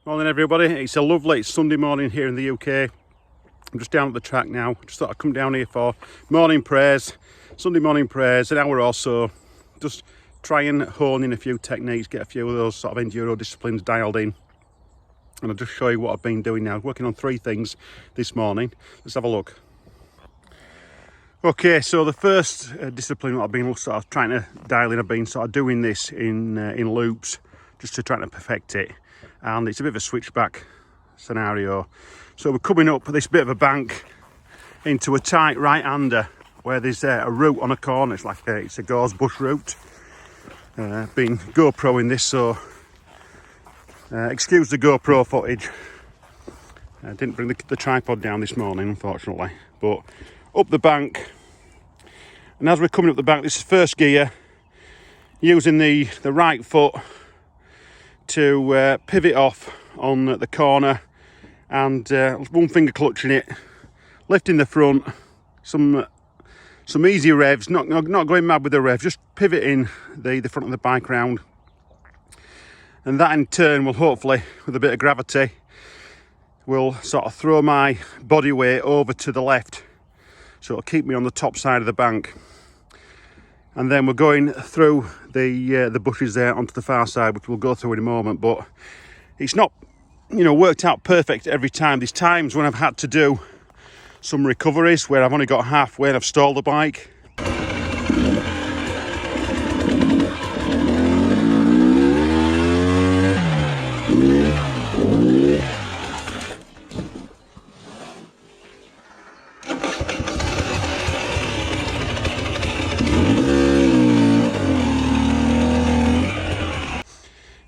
Morning everybody, it's a lovely Sunday morning here in the UK. I'm just down at the track now. Just thought I'd come down here for morning prayers, Sunday morning prayers, an hour or so. Just try and hone in a few techniques, get a few of those sort of enduro disciplines dialed in. And I'll just show you what I've been doing now. Working on 3 things this morning. Let's have a look. Okay, so the first discipline that I've been sort of trying to dial in, I've been sort of doing this in loops, just to try to perfect it. And it's a bit of a switchback scenario. So we're coming up this bit of a bank into a tight right-hander where there's a route on a corner. It's like it's a gorse bush route. Been GoPro in this, so excuse the GoPro footage. I didn't bring the tripod down this morning, unfortunately. But up the bank, and as we're coming up the bank, this is first gear, using the right foot to pivot off on the corner, and one finger clutching it, lifting the front, some easy revs, not going mad with the revs, just pivoting the front of the bike round, and that in turn will hopefully, with a bit of gravity, will sort of throw my body weight over to the left, so it'll keep me on the top side of the bank. And then we're going through the bushes there onto the far side, which we'll go through in a moment. But it's not, worked out perfect every time. There's times when I've had to do some recoveries where I've only got halfway and I've stalled the bike.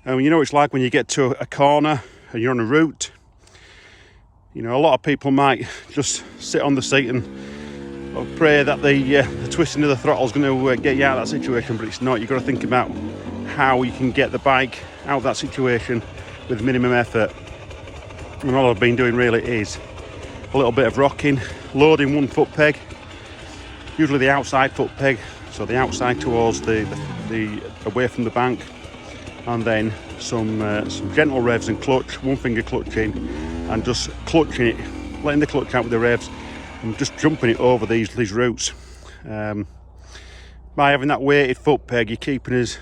And you know what it's like when you get to a corner and you're on a route. A lot of people might just sit on the seat and pray that the twisting of the throttle is going to get you out of that situation, but it's not. You've got to think about how you can get the bike out of that situation with minimum effort. And all I've been doing really is a little bit of rocking, loading one foot peg, usually the outside foot peg, so the outside towards the away from the bank. And then some gentle revs and clutch, one finger clutching, and just clutching it, letting the clutch out with the revs, and just jumping it over these routes. By having that weighted foot peg, you're keeping as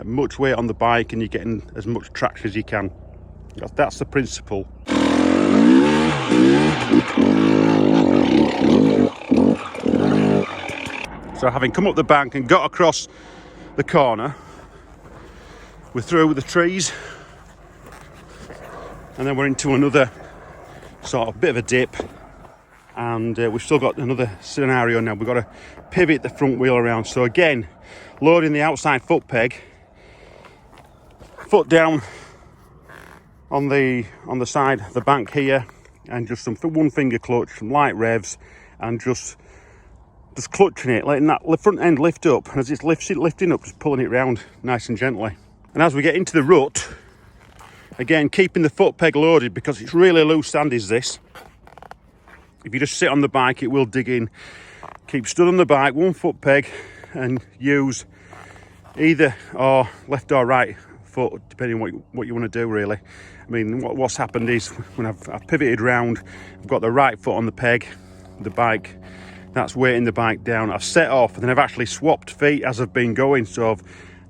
much weight on the bike and you're getting as much traction as you can. That's the principle. So having come up the bank and got across the corner, we're through the trees, and then we're into another sort of bit of a dip, and we've still got another scenario now. We've got to pivot the front wheel around. So again, loading the outside foot peg, foot down on the side of the bank here, and just some one finger clutch, some light revs, and just clutching it, letting that front end lift up, and as it's lifting up, just pulling it round nice and gently. And as we get into the rut, again, keeping the foot peg loaded, because it's really loose sand is this. If you just sit on the bike, it will dig in. Keep stood on the bike, one foot peg, and use either or left or right foot, depending on what you want to do, really. I mean, what's happened is when I've pivoted round, I've got the right foot on the peg, the bike, that's weighting the bike down. I've set off, and then I've actually swapped feet as I've been going, so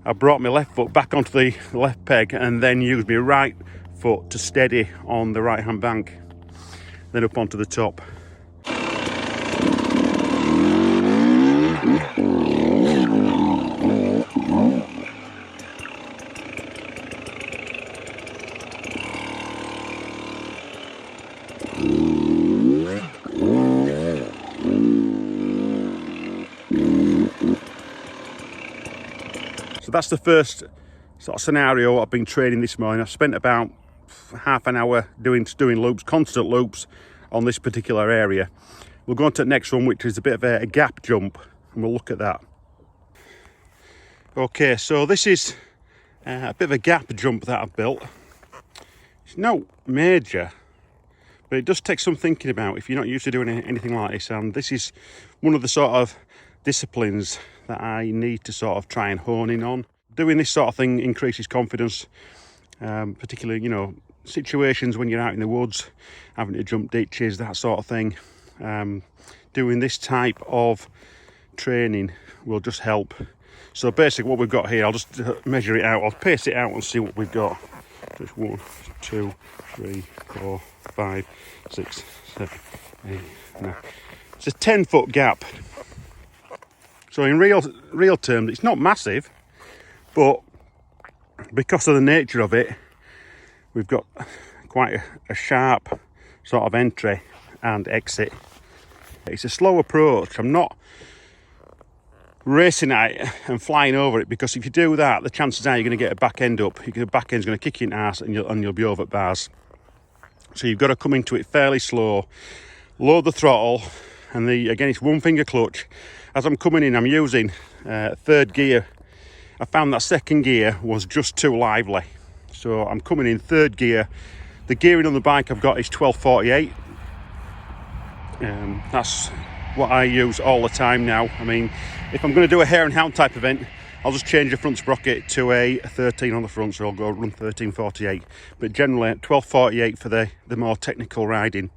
I brought my left foot back onto the left peg and then used my right foot to steady on the right hand bank, then up onto the top. So that's the first sort of scenario I've been training this morning. I've spent about half an hour doing loops, constant loops on this particular area. We'll go on to the next one, which is a bit of a gap jump, and we'll look at that. Okay, so this is a bit of a gap jump that I've built. It's not major, but it does take some thinking about if you're not used to doing anything like this, and this is one of the sort of disciplines that I need to sort of try and hone in on. Doing this sort of thing increases confidence, particularly, situations when you're out in the woods, having to jump ditches, that sort of thing, doing this type of training will just help. So basically what we've got here, I'll just measure it out, I'll pace it out and see what we've got. Just 1, 2, 3, 4, 5, 6, 7, 8, 9. It's a 10-foot gap. So in real terms, it's not massive, but because of the nature of it, we've got quite a sharp sort of entry and exit. It's a slow approach. I'm not racing at it and flying over it, because if you do that, the chances are you're going to get a back end up. Your back end's going to kick you in the arse and you'll be over at bars. So you've got to come into it fairly slow, load the throttle, and again it's one finger clutch. As I'm coming in, I'm using third gear. I found that second gear was just too lively, so I'm coming in third gear. The gearing on the bike I've got is 1248. That's what I use all the time now. I mean, if I'm going to do a hare and hound type event, I'll just change the front sprocket to a 13 on the front, so I'll go run 1348. But generally 1248 for the more technical riding.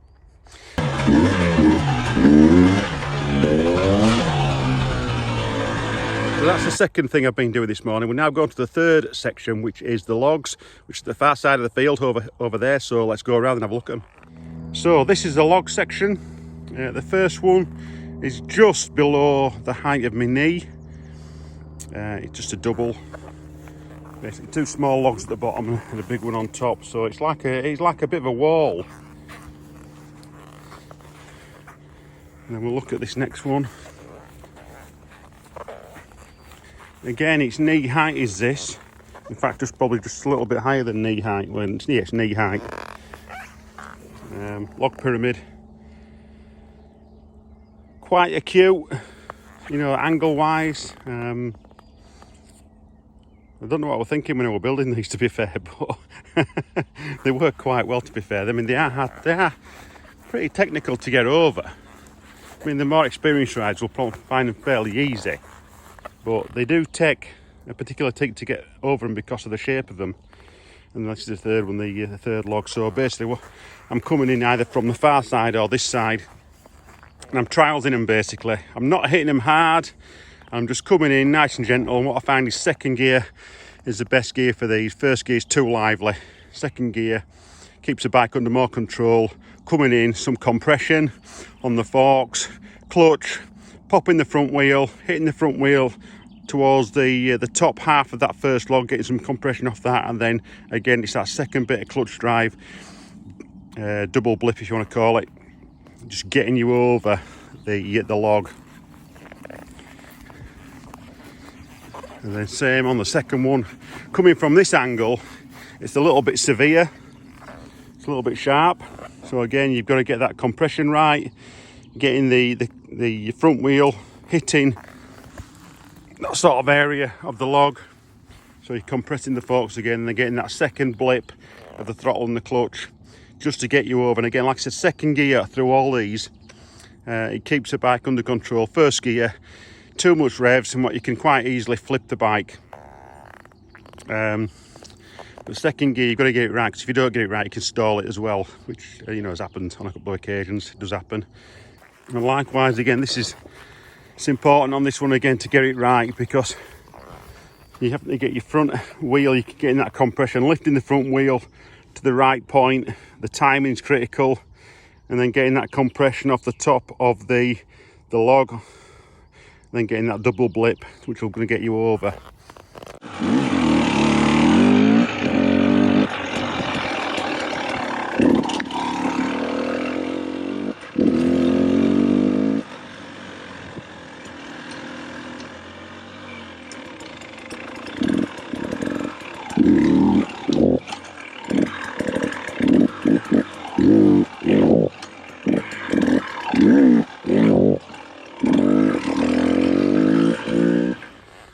So that's the second thing I've been doing this morning. We're now going to the third section, which is the logs, which is the far side of the field over there. So let's go around and have a look at them. So this is the log section. The first one is just below the height of my knee. It's just a double. Basically 2 small logs at the bottom and a big one on top. So it's like a bit of a wall. And then we'll look at this next one. Again, it's knee height is this. In fact, probably just a little bit higher than knee height. It's knee height. Log pyramid. Quite acute, angle wise. I don't know what I was thinking when I was building these, to be fair, but they work quite well, to be fair. I mean, they are pretty technical to get over. I mean, the more experienced riders will probably find them fairly easy, but they do take a particular tick to get over them because of the shape of them. And this is the third one, the third log. So basically, I'm coming in either from the far side or this side, and I'm trialsing them basically. I'm not hitting them hard. I'm just coming in nice and gentle. And what I find is second gear is the best gear for these. First gear is too lively. Second gear keeps the bike under more control. Coming in, some compression on the forks, clutch, popping the front wheel, hitting the front wheel towards the top half of that first log, getting some compression off that, and then again it's that second bit of clutch drive, double blip if you want to call it, just getting you over the log. And then same on the second one. Coming from this angle, it's a little bit severe, it's a little bit sharp. So again, you've got to get that compression right, getting the front wheel hitting that sort of area of the log. So you're compressing the forks again, and then getting that second blip of the throttle and the clutch just to get you over. And again, like I said, second gear through all these, it keeps the bike under control. First gear, too much revs, and what you can quite easily flip the bike. The second gear, you've got to get it right, because if you don't get it right, you can stall it as well, which has happened on a couple of occasions. It does happen. And likewise, again, it's important on this one again to get it right, because you have to get your front wheel, you're getting that compression, lifting the front wheel to the right point. The timing's critical, and then getting that compression off the top of the log, and then getting that double blip, which will going to get you over.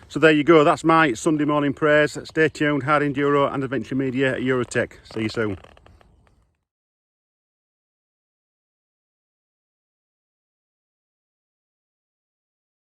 So there you go, that's my Sunday morning prayers. Stay tuned, Hard Enduro and Adventure Media at Eurotech. See you soon.